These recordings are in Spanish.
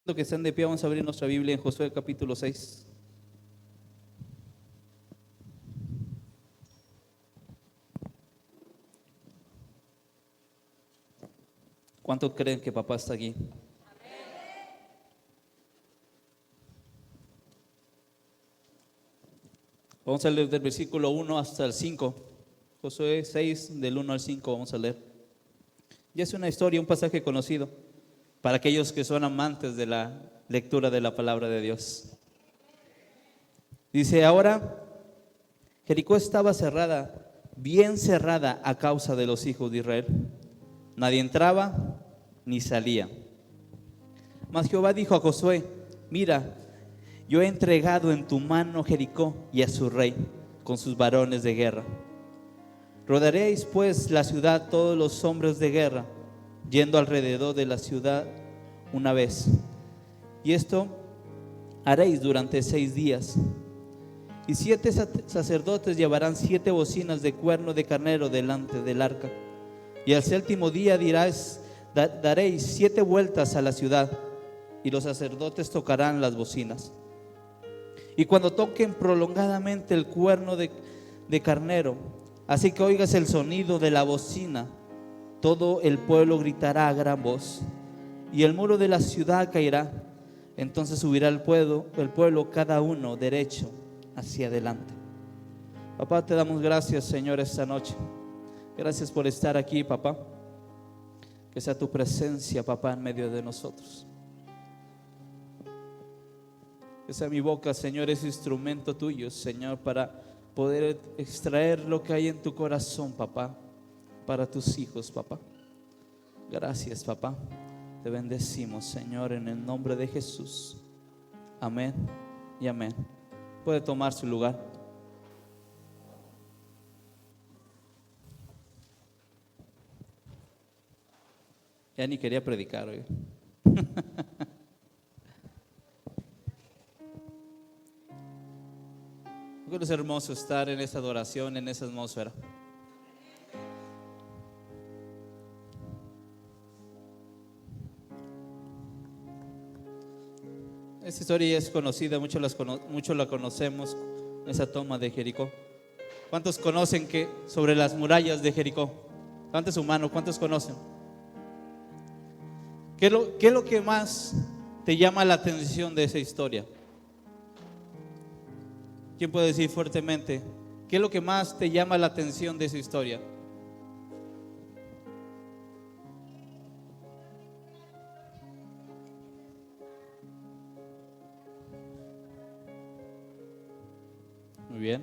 Que están de pie, vamos a abrir nuestra Biblia en Josué capítulo 6. ¿Cuánto creen que papá está aquí? Vamos a leer del versículo 1 hasta el 5. Josué 6, del 1 al 5 vamos a leer. Y es una historia, un pasaje conocido para aquellos que son amantes de la lectura de la palabra de Dios. Dice: ahora Jericó estaba cerrada, bien cerrada a causa de los hijos de Israel. Nadie entraba ni salía. Mas Jehová dijo a Josué: mira, yo he entregado en tu mano Jericó y a su rey con sus varones de guerra. Rodearéis pues la ciudad todos los hombres de guerra, yendo alrededor de la ciudad una vez. Y esto haréis durante 6 días. Y 7 sacerdotes llevarán 7 bocinas de cuerno de carnero delante del arca. Y al 7º día daréis 7 vueltas a la ciudad, y los sacerdotes tocarán las bocinas. Y cuando toquen prolongadamente el cuerno de carnero, así que oigas el sonido de la bocina, todo el pueblo gritará a gran voz, y el muro de la ciudad caerá. Entonces subirá el pueblo cada uno derecho hacia adelante. Papá, te damos gracias, Señor, esta noche. Gracias por estar aquí, papá. Que sea tu presencia, papá, en medio de nosotros. Que sea mi boca, Señor, ese instrumento tuyo, Señor, para poder extraer lo que hay en tu corazón, papá, para tus hijos, papá. Gracias, papá. Te bendecimos, Señor, en el nombre de Jesús. Amén y amén. Puede tomar su lugar. Ya ni quería predicar hoy. Es hermoso estar en esa adoración, en esa atmósfera. Esta historia es conocida, muchos la conocemos, esa toma de Jericó. ¿Cuántos conocen que sobre las murallas de Jericó? Levanten su mano, ¿cuántos conocen? ¿Qué es lo que más te llama la atención de esa historia? ¿Quién puede decir fuertemente? ¿Qué es lo que más te llama la atención de esa historia? Muy bien.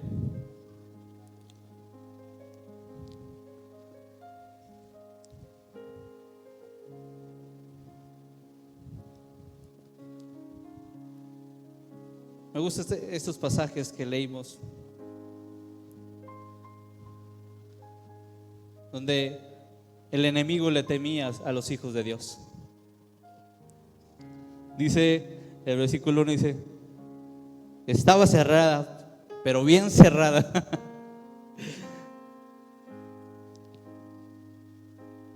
Me gustan estos pasajes que leímos, donde el enemigo le temía a los hijos de Dios. Dice el versículo 1, dice: estaba cerrada, pero bien cerrada.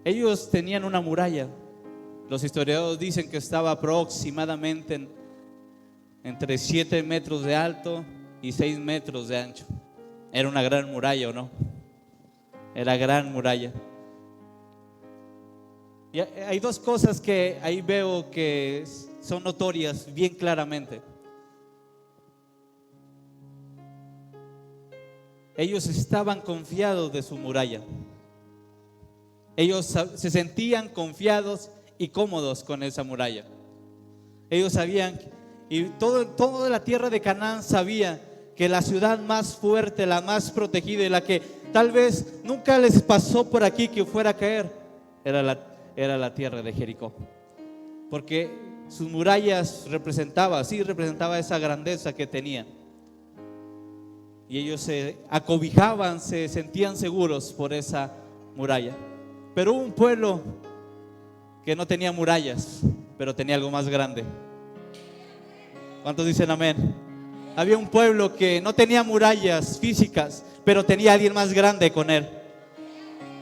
Ellos tenían una muralla. Los historiadores dicen que estaba aproximadamente entre 7 metros de alto y 6 metros de ancho. Era una gran muralla, ¿o no? Era gran muralla. Y hay 2 cosas que ahí veo que son notorias bien claramente. Ellos estaban confiados de su muralla. Ellos se sentían confiados y cómodos con esa muralla. Ellos sabían, y toda la tierra de Canaán sabía, que la ciudad más fuerte, la más protegida y la que tal vez nunca les pasó por aquí que fuera a caer, era la tierra de Jericó. Porque sus murallas representaba esa grandeza que tenían. Y ellos se acobijaban, se sentían seguros por esa muralla. Pero hubo un pueblo que no tenía murallas, pero tenía algo más grande. ¿Cuántos dicen amén? Había un pueblo que no tenía murallas físicas, pero tenía a alguien más grande con él.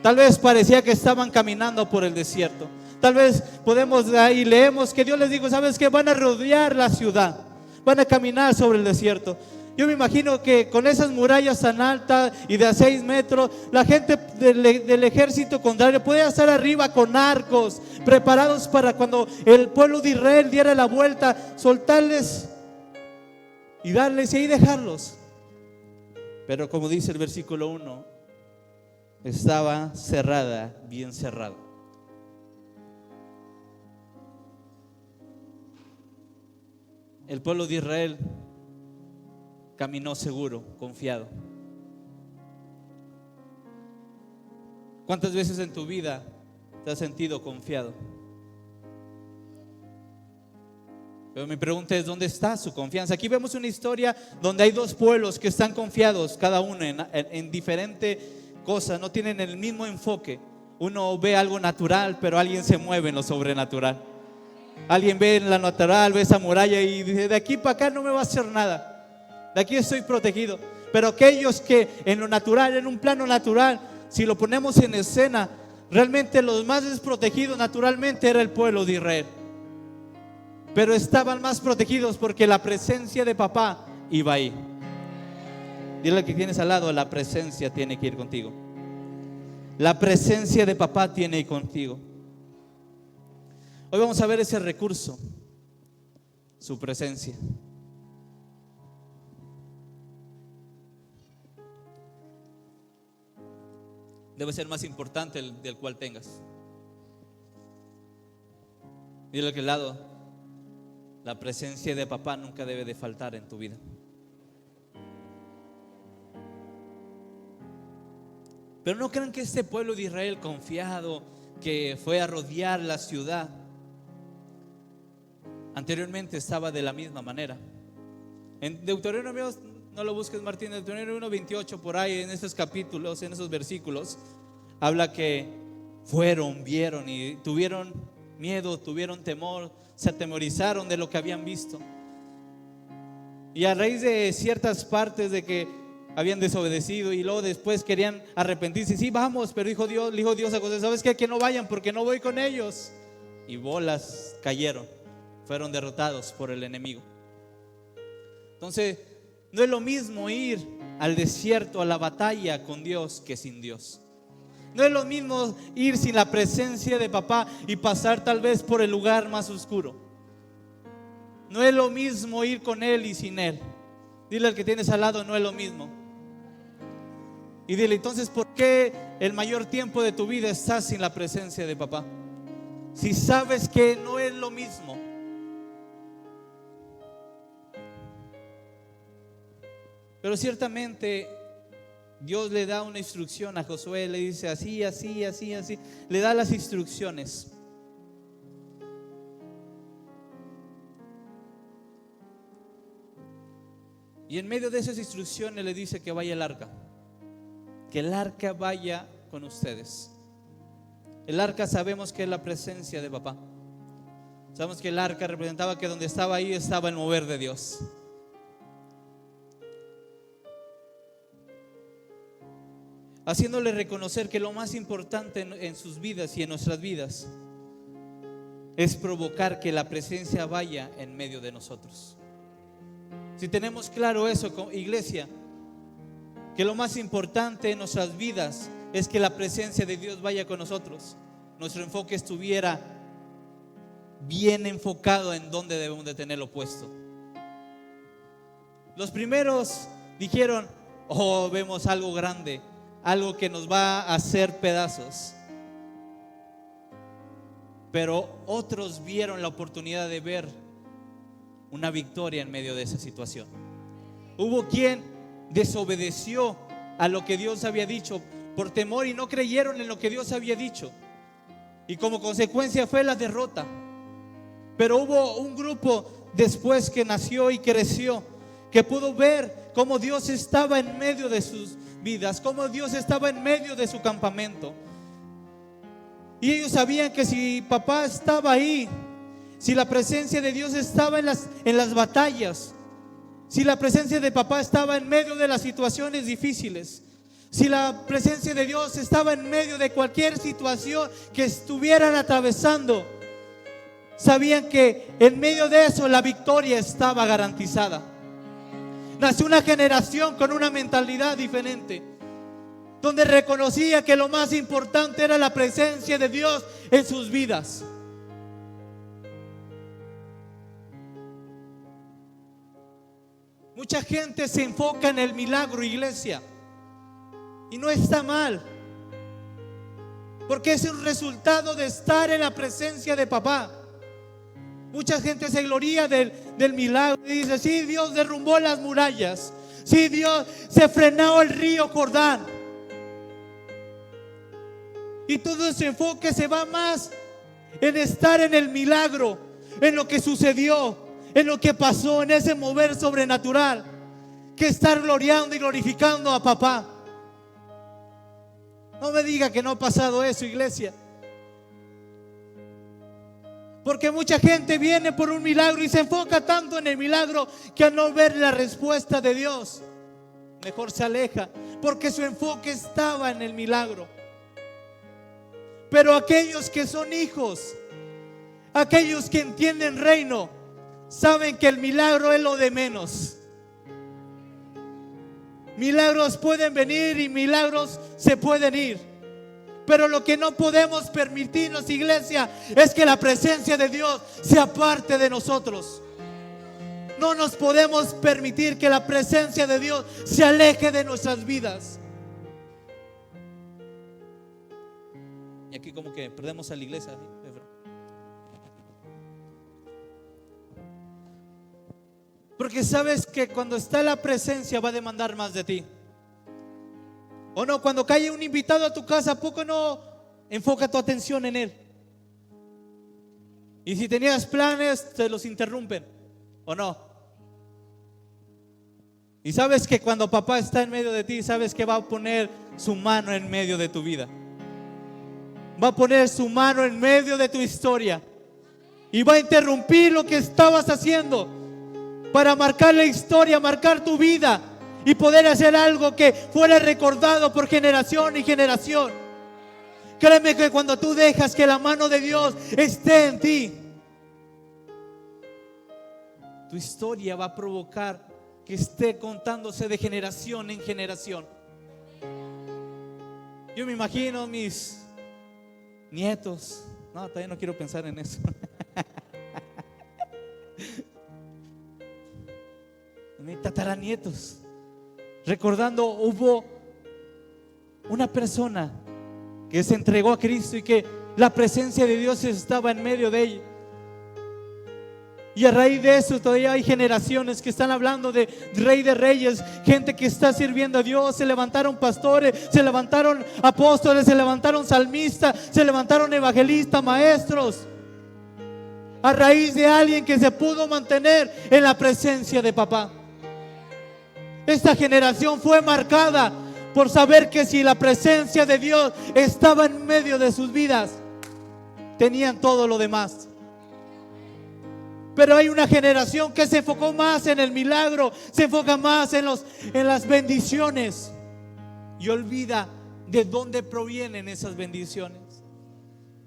Tal vez parecía que estaban caminando por el desierto. Tal vez podemos ahí leemos que Dios les dijo, ¿sabes qué? Van a rodear la ciudad, van a caminar sobre el desierto. Yo me imagino que con esas murallas tan altas y de a 6 metros, la gente del ejército contrario puede estar arriba con arcos, preparados para cuando el pueblo de Israel diera la vuelta, soltarles y darles y ahí dejarlos. Pero como dice el versículo 1, estaba cerrada, bien cerrada. El pueblo de Israel caminó seguro, confiado. ¿Cuántas veces en tu vida te has sentido confiado? Pero mi pregunta es, ¿dónde está su confianza? Aquí vemos una historia donde hay dos pueblos que están confiados, cada uno en diferente cosa, no tienen el mismo enfoque. Uno ve algo natural, pero alguien se mueve en lo sobrenatural. Alguien ve en la natural, ve esa muralla y dice, de aquí para acá no me va a hacer nada. De aquí estoy protegido. Pero aquellos que en lo natural, en un plano natural, si lo ponemos en escena, realmente los más desprotegidos naturalmente era el pueblo de Israel. Pero estaban más protegidos porque la presencia de papá iba ahí. Dile al que tienes al lado, la presencia tiene que ir contigo. La presencia de papá tiene que ir contigo. Hoy vamos a ver ese recurso, su presencia. Debe ser más importante el del cual tengas. Dile al que al lado, la presencia de papá nunca debe de faltar en tu vida. Pero no crean que este pueblo de Israel confiado, que fue a rodear la ciudad, anteriormente estaba de la misma manera. En Deuteronomio, no lo busques Martín, Deuteronomio 1:28, por ahí en esos capítulos, en esos versículos, habla que fueron, vieron y tuvieron miedo, tuvieron temor, se atemorizaron de lo que habían visto. Y a raíz de ciertas partes de que habían desobedecido y luego después querían arrepentirse, sí vamos, pero dijo Dios a José, ¿sabes qué? Que no vayan porque no voy con ellos. Y bolas cayeron, fueron derrotados por el enemigo. Entonces no es lo mismo ir al desierto, a la batalla con Dios que sin Dios. No es lo mismo ir sin la presencia de papá y pasar tal vez por el lugar más oscuro. No es lo mismo ir con él y sin él. Dile al que tienes al lado, no es lo mismo. Y dile, entonces, ¿por qué el mayor tiempo de tu vida estás sin la presencia de papá? Si sabes que no es lo mismo. Pero ciertamente Dios le da una instrucción a Josué, le dice así, así, así, así. Le da las instrucciones. Y en medio de esas instrucciones le dice que vaya el arca. Que el arca vaya con ustedes. El arca sabemos que es la presencia de papá. Sabemos que el arca representaba que donde estaba ahí estaba el mover de Dios. Haciéndole reconocer que lo más importante en sus vidas y en nuestras vidas es provocar que la presencia vaya en medio de nosotros. Si tenemos claro eso, iglesia, que lo más importante en nuestras vidas es que la presencia de Dios vaya con nosotros, nuestro enfoque estuviera bien enfocado en donde debemos de tenerlo puesto. Los primeros dijeron, oh, vemos algo grande, algo que nos va a hacer pedazos. Pero otros vieron la oportunidad de ver una victoria en medio de esa situación. Hubo quien desobedeció a lo que Dios había dicho por temor y no creyeron en lo que Dios había dicho, y como consecuencia fue la derrota. Pero hubo un grupo después que nació y creció, que pudo ver cómo Dios estaba en medio de sus vidas, cómo Dios estaba en medio de su campamento. Y ellos sabían que si papá estaba ahí, si la presencia de Dios estaba en las batallas, si la presencia de papá estaba en medio de las situaciones difíciles, Si la presencia de Dios estaba en medio de cualquier situación que estuvieran atravesando, sabían que en medio de eso la victoria estaba garantizada. Nació una generación con una mentalidad diferente, donde reconocía que lo más importante era la presencia de Dios en sus vidas. Mucha gente se enfoca en el milagro, iglesia, y no está mal, porque es un resultado de estar en la presencia de papá. Mucha gente se gloria del milagro y dice: sí, Dios derrumbó las murallas, sí, Dios se frenó el río Jordán. Y todo su enfoque se va más en estar en el milagro, en lo que sucedió, en lo que pasó, en ese mover sobrenatural, que estar gloriando y glorificando a papá. No me diga que no ha pasado eso, iglesia. Porque mucha gente viene por un milagro y se enfoca tanto en el milagro que al no ver la respuesta de Dios, mejor se aleja, porque su enfoque estaba en el milagro. Pero aquellos que son hijos, aquellos que entienden reino, saben que el milagro es lo de menos. Milagros pueden venir y milagros se pueden ir, pero lo que no podemos permitirnos, iglesia, es que la presencia de Dios sea parte de nosotros. No nos podemos permitir que la presencia de Dios se aleje de nuestras vidas. Y aquí como que perdemos a la iglesia. Porque sabes que cuando está la presencia va a demandar más de ti. ¿O no? Cuando cae un invitado a tu casa, ¿a poco no enfoca tu atención en él? Y si tenías planes, te los interrumpen, ¿o no? Y sabes que cuando papá está en medio de ti, sabes que va a poner su mano en medio de tu vida. Va a poner su mano en medio de tu historia y va a interrumpir lo que estabas haciendo para marcar la historia, marcar tu vida y poder hacer algo que fuera recordado por generación y generación. Créeme que cuando tú dejas que la mano de Dios esté en ti, tu historia va a provocar que esté contándose de generación en generación. Yo me imagino mis nietos. No, todavía no quiero pensar en eso. Mis tataranietos, recordando, hubo una persona que se entregó a Cristo y que la presencia de Dios estaba en medio de ella. Y a raíz de eso todavía hay generaciones que están hablando de Rey de Reyes, gente que está sirviendo a Dios. Se levantaron pastores, se levantaron apóstoles, se levantaron salmistas, se levantaron evangelistas, maestros, a raíz de alguien que se pudo mantener en la presencia de papá. Esta generación fue marcada por saber que si la presencia de Dios estaba en medio de sus vidas, tenían todo lo demás. Pero hay una generación que se enfocó más en el milagro, se enfoca más en las bendiciones y olvida de dónde provienen esas bendiciones.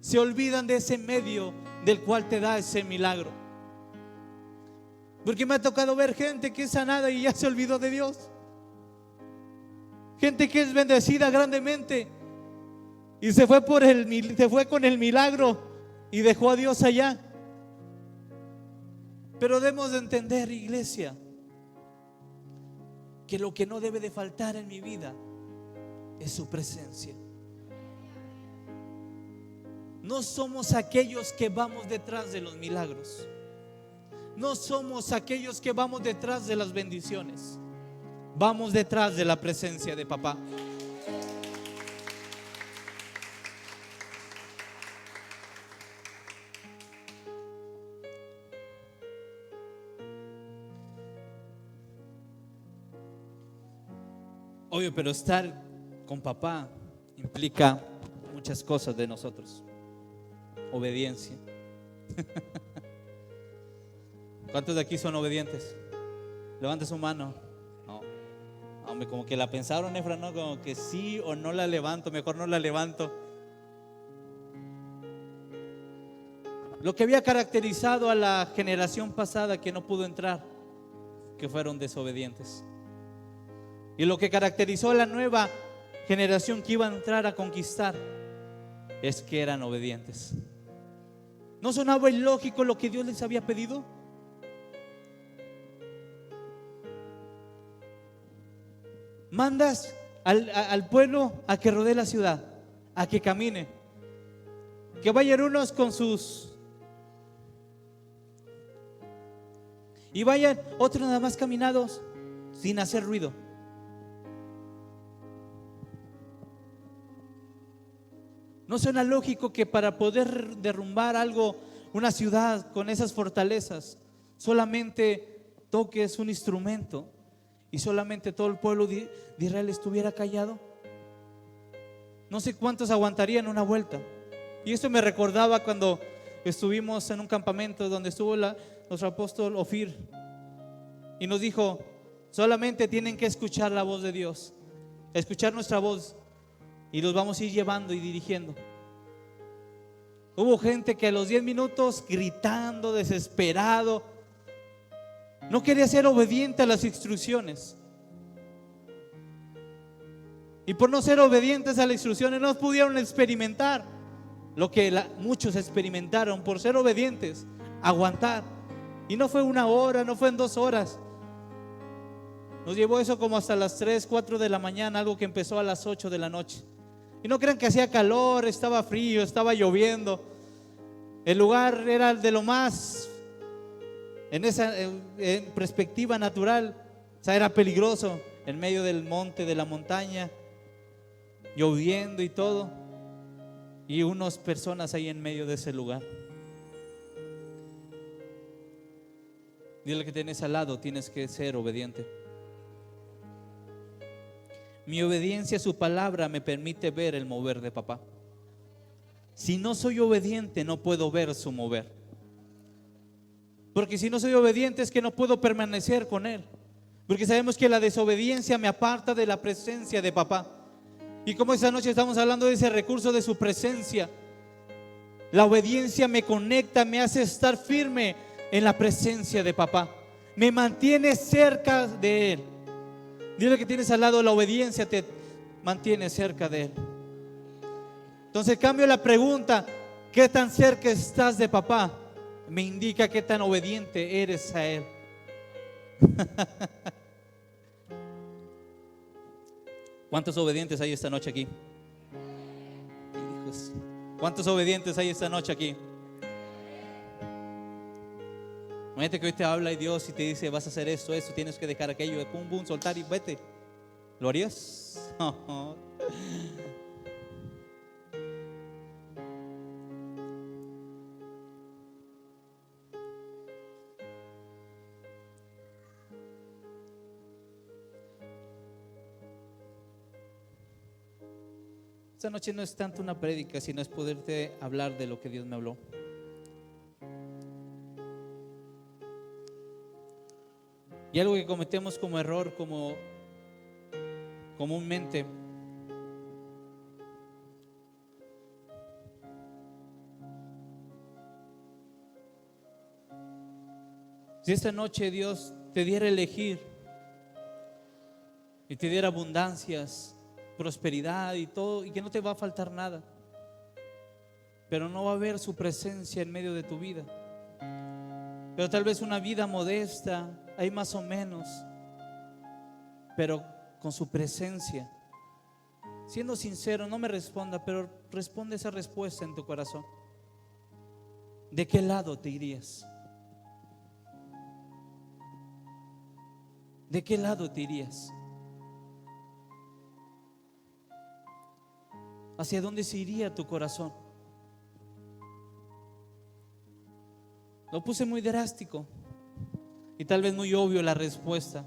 Se olvidan de ese medio del cual te da ese milagro. Porque me ha tocado ver gente que es sanada y ya se olvidó de Dios. Gente que es bendecida grandemente y se fue con el milagro y dejó a Dios allá. Pero debemos de entender, iglesia, que lo que no debe de faltar en mi vida es su presencia. No somos aquellos que vamos detrás de los milagros. No somos aquellos que vamos detrás de las bendiciones. Vamos detrás de la presencia de papá. Obvio, pero estar con papá implica muchas cosas de nosotros. Obediencia. ¿Cuántos de aquí son obedientes? Levante su mano. No, Hombre, como que la pensaron, Efra, ¿no? Como que sí o no la levanto, mejor no la levanto. Lo que había caracterizado a la generación pasada que no pudo entrar, que fueron desobedientes. Y lo que caracterizó a la nueva generación que iba a entrar a conquistar es que eran obedientes. ¿No sonaba ilógico lo que Dios les había pedido? Mandas al pueblo a que rodee la ciudad, a que camine, que vayan unos con sus, y vayan otros nada más caminados sin hacer ruido. ¿No suena lógico que para poder derrumbar algo, una ciudad con esas fortalezas, solamente toques un instrumento y solamente todo el pueblo de Israel estuviera callado? No sé cuántos aguantarían una vuelta. Y esto me recordaba cuando estuvimos en un campamento donde estuvo nuestro apóstol Ofir, y nos dijo: solamente tienen que escuchar la voz de Dios, escuchar nuestra voz, y los vamos a ir llevando y dirigiendo. Hubo gente que a los 10 minutos gritando, desesperado, no quería ser obediente a las instrucciones. Y por no ser obedientes a las instrucciones no pudieron experimentar lo que muchos experimentaron por ser obedientes, aguantar. Y no fue 1 hora, no fue en 2 horas. Nos llevó eso como hasta las 3, 4 de la mañana, algo que empezó a las 8 de la noche. Y no crean que hacía calor, estaba frío, estaba lloviendo. El lugar era de lo más, en perspectiva natural, o sea, era peligroso, en medio del monte, de la montaña, lloviendo y todo, y unas personas ahí en medio de ese lugar. Dile que tienes al lado: tienes que ser obediente. Mi obediencia a su palabra me permite ver el mover de papá. Si no soy obediente, no puedo ver su mover. Porque si no soy obediente es que no puedo permanecer con él. Porque sabemos que la desobediencia me aparta de la presencia de papá. Y como esta noche estamos hablando de ese recurso de su presencia, la obediencia me conecta, me hace estar firme en la presencia de papá, me mantiene cerca de él. Dile que tienes al lado: la obediencia te mantiene cerca de él. Entonces cambio la pregunta: ¿qué tan cerca estás de papá? Me indica qué tan obediente eres a él. ¿Cuántos obedientes hay esta noche aquí? Hijos, ¿cuántos obedientes hay esta noche aquí? Imagínate que hoy te habla y Dios y te dice: vas a hacer esto, tienes que dejar aquello, de pum, pum, soltar y vete. ¿Lo harías? Esta noche no es tanto una prédica, sino es poderte hablar de lo que Dios me habló. Y algo que cometemos como error, como comúnmente, si esta noche Dios te diera a elegir y te diera abundancias, prosperidad y todo, y que no te va a faltar nada, pero no va a haber su presencia en medio de tu vida, pero tal vez una vida modesta, hay más o menos, pero con su presencia. Siendo sincero, no me responda, pero responde esa respuesta en tu corazón. ¿De qué lado te irías? ¿De qué lado te irías? ¿Hacia dónde se iría tu corazón? Lo puse muy drástico y tal vez muy obvio la respuesta,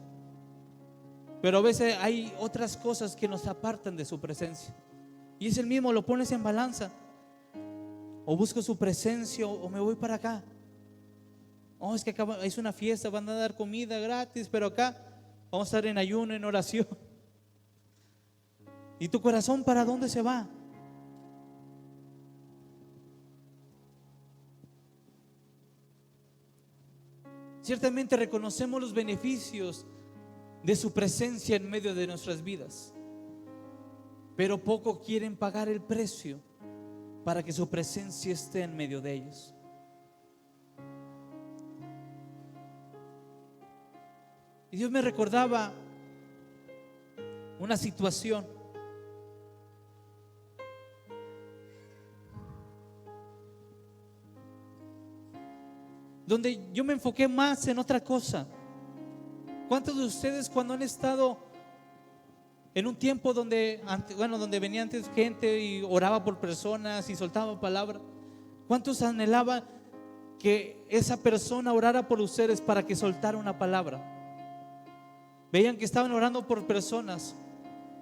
pero a veces hay otras cosas que nos apartan de su presencia, y es el mismo: lo pones en balanza, o busco su presencia o me voy para acá. Oh, es que acá es una fiesta, van a dar comida gratis, pero acá vamos a estar en ayuno, en oración. ¿Y tu corazón para dónde se va? Ciertamente reconocemos los beneficios de su presencia en medio de nuestras vidas, pero poco quieren pagar el precio para que su presencia esté en medio de ellos. Y Dios me recordaba una situación donde yo me enfoqué más en otra cosa. ¿Cuántos de ustedes, cuando han estado en un tiempo donde venía antes gente y oraba por personas y soltaba palabra, cuántos anhelaban que esa persona orara por ustedes para que soltara una palabra? Veían que estaban orando por personas.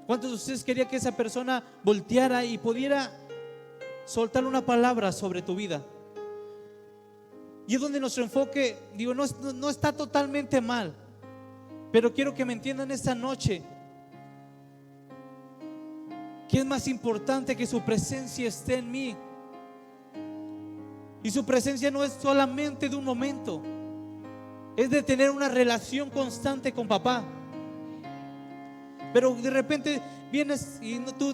¿Cuántos de ustedes querían que esa persona volteara y pudiera soltar una palabra sobre tu vida? Y es donde nuestro enfoque, digo, no está totalmente mal, pero quiero que me entiendan esta noche que es más importante que su presencia esté en mí. Y su presencia no es solamente de un momento, es de tener una relación constante con papá. Pero de repente vienes y tú,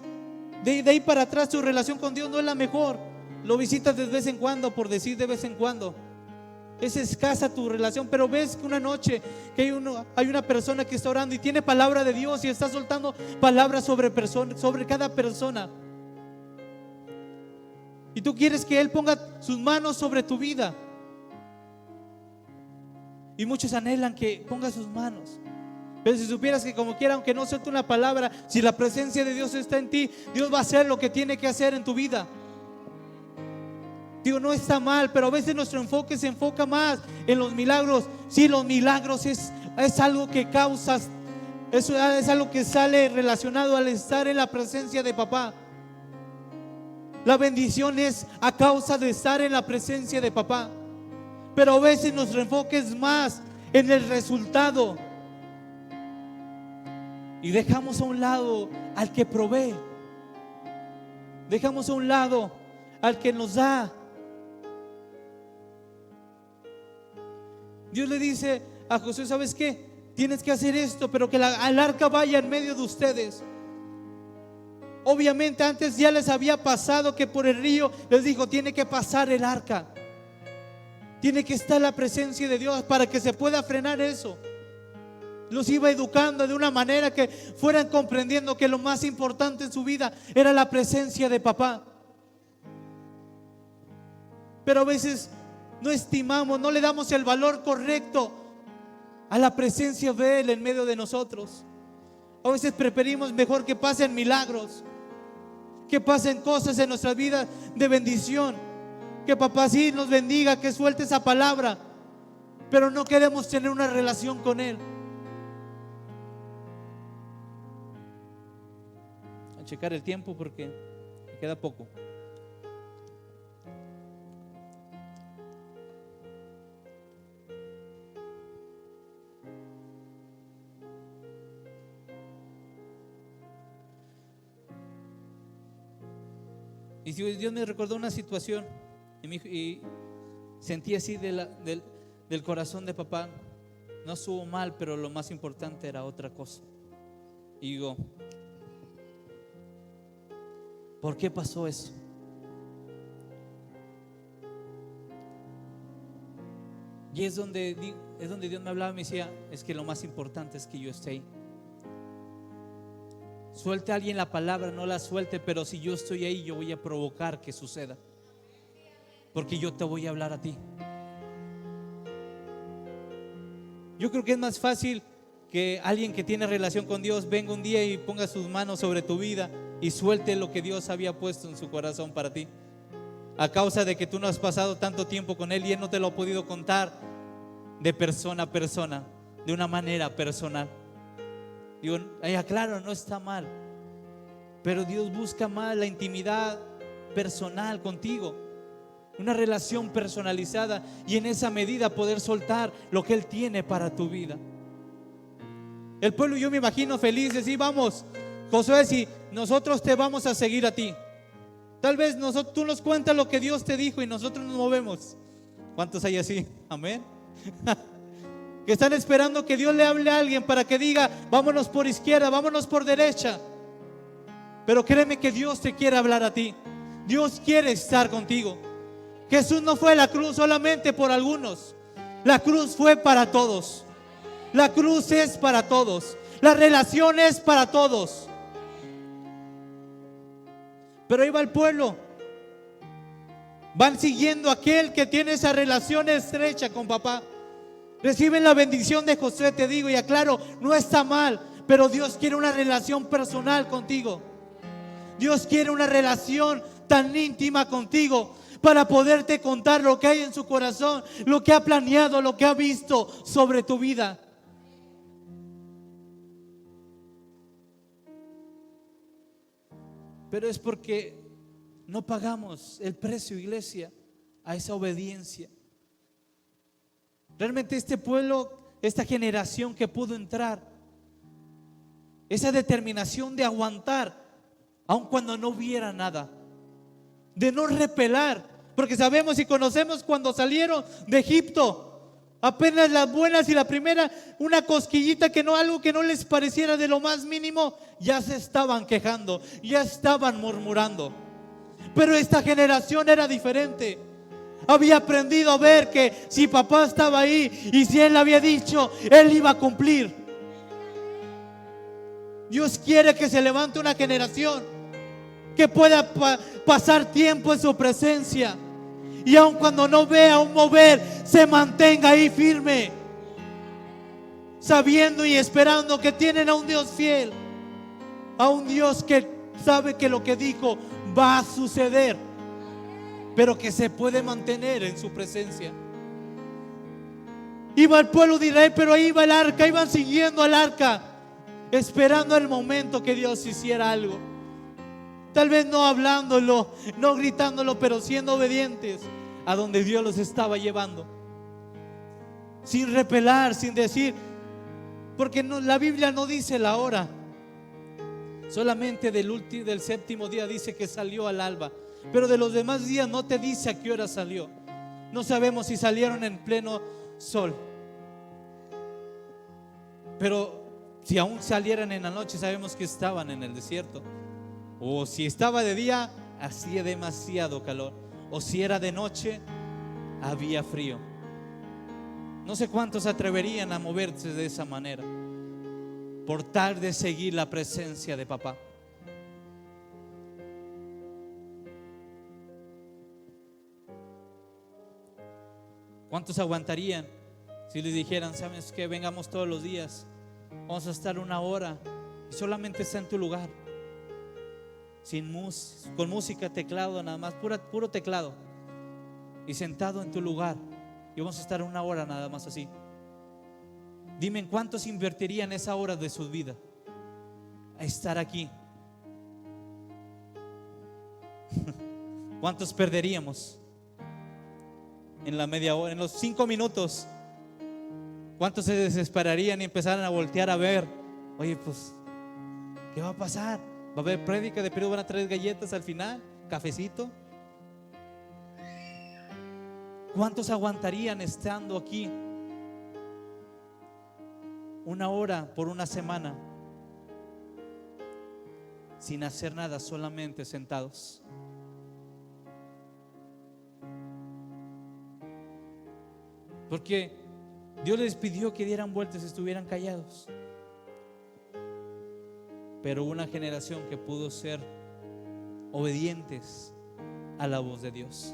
de ahí para atrás, tu relación con Dios no es la mejor. Lo visitas de vez en cuando, por decir de vez en cuando. Es escasa tu relación, pero ves que una noche que hay una persona que está orando y tiene palabra de Dios y está soltando palabras sobre cada persona. Y tú quieres que Él ponga sus manos sobre tu vida. Y muchos anhelan que ponga sus manos. Pero si supieras que como quiera, aunque no suelte una palabra, si la presencia de Dios está en ti, Dios va a hacer lo que tiene que hacer en tu vida. Digo, no está mal, pero a veces nuestro enfoque se enfoca más en los milagros. Sí, los milagros es algo que causas, eso es algo que sale relacionado al estar en la presencia de papá. La bendición es a causa de estar en la presencia de papá. Pero a veces nuestro enfoque es más en el resultado y dejamos a un lado al que provee, dejamos a un lado al que nos da. Dios le dice a Josué: ¿sabes qué? Tienes que hacer esto, pero que el arca vaya en medio de ustedes. Obviamente antes ya les había pasado que por el río les dijo: tiene que pasar el arca, tiene que estar la presencia de Dios para que se pueda frenar eso. Los iba educando de una manera que fueran comprendiendo que lo más importante en su vida era la presencia de papá. Pero a veces no estimamos, no le damos el valor correcto a la presencia de Él en medio de nosotros. A veces preferimos mejor que pasen milagros, que pasen cosas en nuestra vida de bendición, que papá sí nos bendiga, que suelte esa palabra, pero no queremos tener una relación con Él. A checar el tiempo porque me queda poco. Y Dios me recordó una situación y sentí así del corazón de papá. No estuvo mal, pero lo más importante era otra cosa. Y digo, ¿por qué pasó eso? Y es donde Dios me hablaba y me decía: es que lo más importante es que yo esté ahí. Suelte a alguien la palabra, no la suelte, pero si yo estoy ahí, yo voy a provocar que suceda, porque yo te voy a hablar a ti. Yo creo que es más fácil que alguien que tiene relación con Dios venga un día y ponga sus manos sobre tu vida y suelte lo que Dios había puesto en su corazón para ti, a causa de que tú no has pasado tanto tiempo con Él y Él no te lo ha podido contar de persona a persona, de una manera personal. Digo, claro, no está mal, pero Dios busca más la intimidad personal contigo, una relación personalizada, y en esa medida poder soltar lo que Él tiene para tu vida. El pueblo, yo me imagino felices: sí, vamos, Josué, si nosotros te vamos a seguir a ti, tal vez tú nos cuentas lo que Dios te dijo y nosotros nos movemos. ¿Cuántos hay así? Amén. Que están esperando que Dios le hable a alguien para que diga: vámonos por izquierda, vámonos por derecha. Pero créeme que Dios te quiere hablar a ti. Dios quiere estar contigo. Jesús no fue a la cruz solamente por algunos. La cruz fue para todos. La cruz es para todos. La relación es para todos. Pero ahí va el pueblo. Van siguiendo a aquel que tiene esa relación estrecha con papá. Reciben la bendición de Josué, te digo y aclaro, no está mal, pero Dios quiere una relación personal contigo. Dios quiere una relación tan íntima contigo para poderte contar lo que hay en su corazón, lo que ha planeado, lo que ha visto sobre tu vida. Pero es porque no pagamos el precio, iglesia, a esa obediencia. Realmente este pueblo, esta generación que pudo entrar, esa determinación de aguantar, aun cuando no hubiera nada, de no repelar, porque sabemos y conocemos cuando salieron de Egipto, apenas las buenas y la primera, una cosquillita que no, algo que no les pareciera de lo más mínimo, ya se estaban quejando, ya estaban murmurando. Pero esta generación era diferente. Había aprendido a ver que si papá estaba ahí y si él había dicho, él iba a cumplir. Dios quiere que se levante una generación que pueda pasar tiempo en su presencia y aun cuando no vea un mover, se mantenga ahí firme, sabiendo y esperando que tienen a un Dios fiel, a un Dios que sabe que lo que dijo va a suceder, pero que se puede mantener en su presencia. Iba el pueblo de Israel, pero ahí iba el arca, iban siguiendo al arca, esperando el momento que Dios hiciera algo. Tal vez no hablándolo, no gritándolo, pero siendo obedientes a donde Dios los estaba llevando, sin repelar, sin decir, porque no, la Biblia no dice la hora. Solamente del séptimo día dice que salió al alba, pero de los demás días no te dice a qué hora salió. No sabemos si salieron en pleno sol, pero si aún salieran en la noche, sabemos que estaban en el desierto. O si estaba de día, hacía demasiado calor. O si era de noche, había frío. No sé cuántos se atreverían a moverse de esa manera por tal de seguir la presencia de papá. ¿Cuántos aguantarían si les dijeran: sabes que vengamos todos los días, vamos a estar una hora y solamente está en tu lugar, con música, teclado, nada más, puro teclado, y sentado en tu lugar, y vamos a estar una hora nada más así? Dime, ¿en cuántos invertirían esa hora de su vida a estar aquí? ¿Cuántos perderíamos en la media hora, en los 5 minutos? ¿Cuántos se desesperarían y empezaran a voltear a ver? Oye, pues, ¿qué va a pasar? ¿Va a haber prédica? ¿De periodo van a traer galletas al final? ¿Cafecito? ¿Cuántos aguantarían estando aquí una hora por una semana sin hacer nada, solamente sentados? Porque Dios les pidió que dieran vueltas y estuvieran callados. Pero una generación que pudo ser obedientes a la voz de Dios,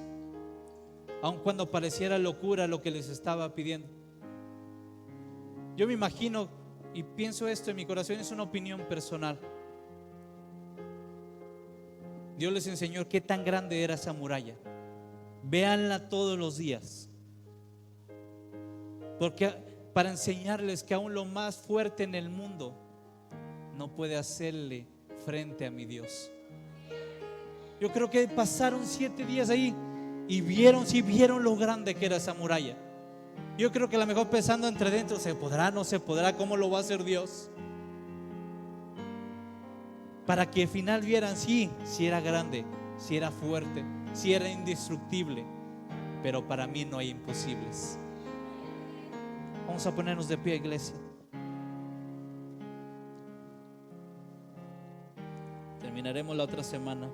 aun cuando pareciera locura lo que les estaba pidiendo. Yo me imagino y pienso esto en mi corazón, es una opinión personal. Dios les enseñó qué tan grande era esa muralla. Véanla todos los días, porque para enseñarles que aún lo más fuerte en el mundo no puede hacerle frente a mi Dios. Yo creo que pasaron 7 días ahí y vieron lo grande que era esa muralla. Yo creo que a lo mejor pensando entre dentro, ¿se podrá, no se podrá? ¿Cómo lo va a hacer Dios? para que al final vieran si era grande, si era fuerte, si era indestructible. Pero para mí no hay imposibles. Vamos a ponernos de pie, iglesia. Terminaremos la otra semana.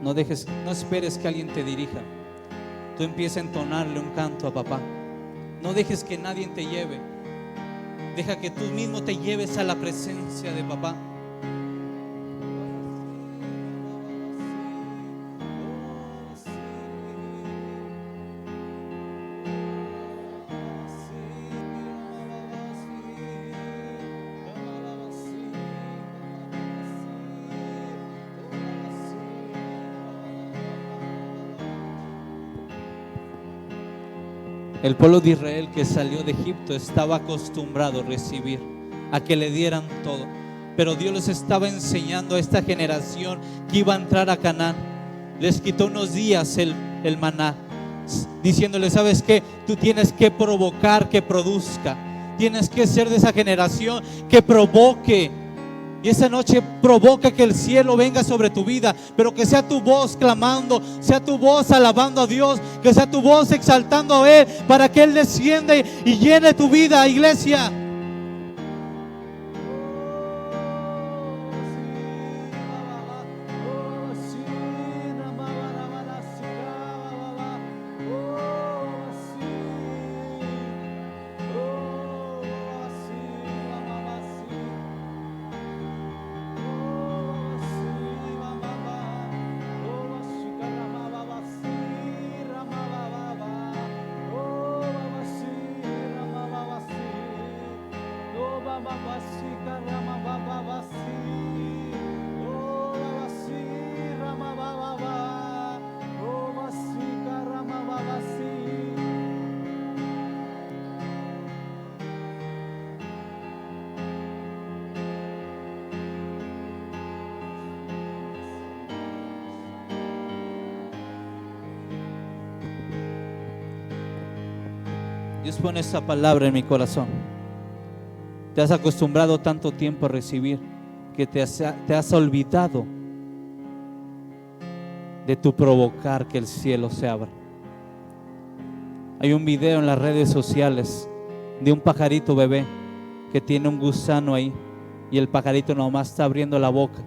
No dejes, no esperes que alguien te dirija. Tú empieza a entonarle un canto a papá. No dejes que nadie te lleve. Deja que tú mismo te lleves a la presencia de papá. El pueblo de Israel que salió de Egipto estaba acostumbrado a recibir a que le dieran todo. Pero Dios les estaba enseñando a esta generación que iba a entrar a Canaán. Les quitó unos días el maná, diciéndoles: ¿sabes qué? Tú tienes que provocar que produzca. Tienes que ser de esa generación que provoque. Y esa noche provoca que el cielo venga sobre tu vida, pero que sea tu voz clamando, sea tu voz alabando a Dios, que sea tu voz exaltando a Él, para que Él descienda y llene tu vida, iglesia. Dios pone esa palabra en mi corazón. Te has acostumbrado tanto tiempo a recibir que te has olvidado de tu provocar que el cielo se abra. Hay un video en las redes sociales de un pajarito bebé que tiene un gusano ahí, y el pajarito nomás está abriendo la boca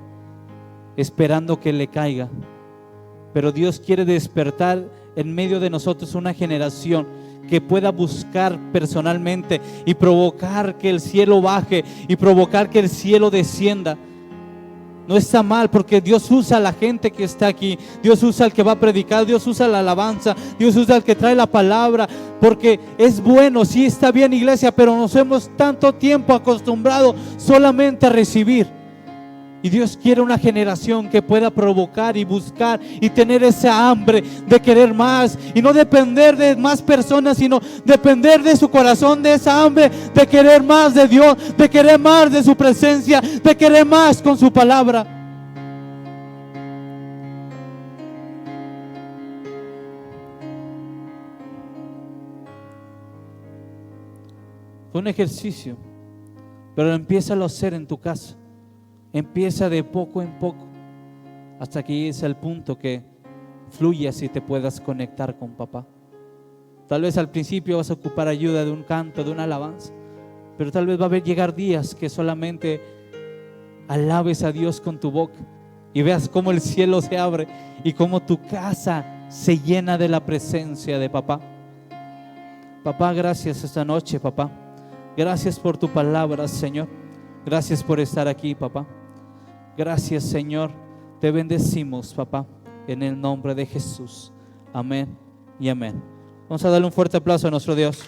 esperando que le caiga. Pero Dios quiere despertar en medio de nosotros una generación que pueda buscar personalmente y provocar que el cielo baje y provocar que el cielo descienda. No está mal, porque Dios usa a la gente que está aquí. Dios usa al que va a predicar, Dios usa la alabanza, Dios usa al que trae la palabra, porque es bueno, sí está bien, iglesia, pero nos hemos tanto tiempo acostumbrado solamente a recibir. Y Dios quiere una generación que pueda provocar y buscar y tener esa hambre de querer más, y no depender de más personas, sino depender de su corazón, de esa hambre de querer más de Dios, de querer más de su presencia, de querer más con su palabra. Fue un ejercicio, pero empieza a hacer en tu casa. Empieza de poco en poco, hasta que llegues al punto que fluyas y te puedas conectar con papá. Tal vez al principio vas a ocupar ayuda de un canto, de una alabanza, pero tal vez va a llegar días que solamente alabes a Dios con tu boca y veas cómo el cielo se abre y cómo tu casa se llena de la presencia de papá. Papá, gracias esta noche, papá. Gracias por tu palabra, Señor. Gracias por estar aquí, papá. Gracias, Señor. Te bendecimos, papá, en el nombre de Jesús. Amén y amén. Vamos a darle un fuerte aplauso a nuestro Dios.